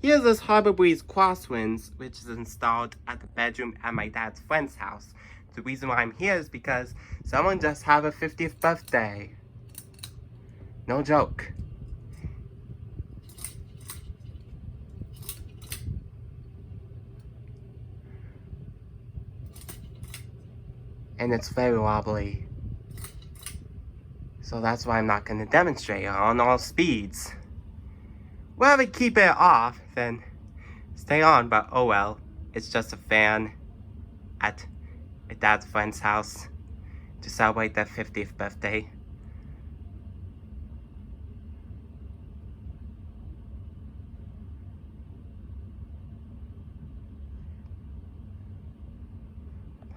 Here's this Harbor Breeze Crosswinds, which is installed at the bedroom at my dad's friend's house. The reason why I'm here is because someone just had a 50th birthday. No joke. And it's very wobbly. So that's why I'm not going to demonstrate it on all speeds. Rather keep it off than stay on, but oh well. It's just a fan at my dad's friend's house to celebrate their 50th birthday.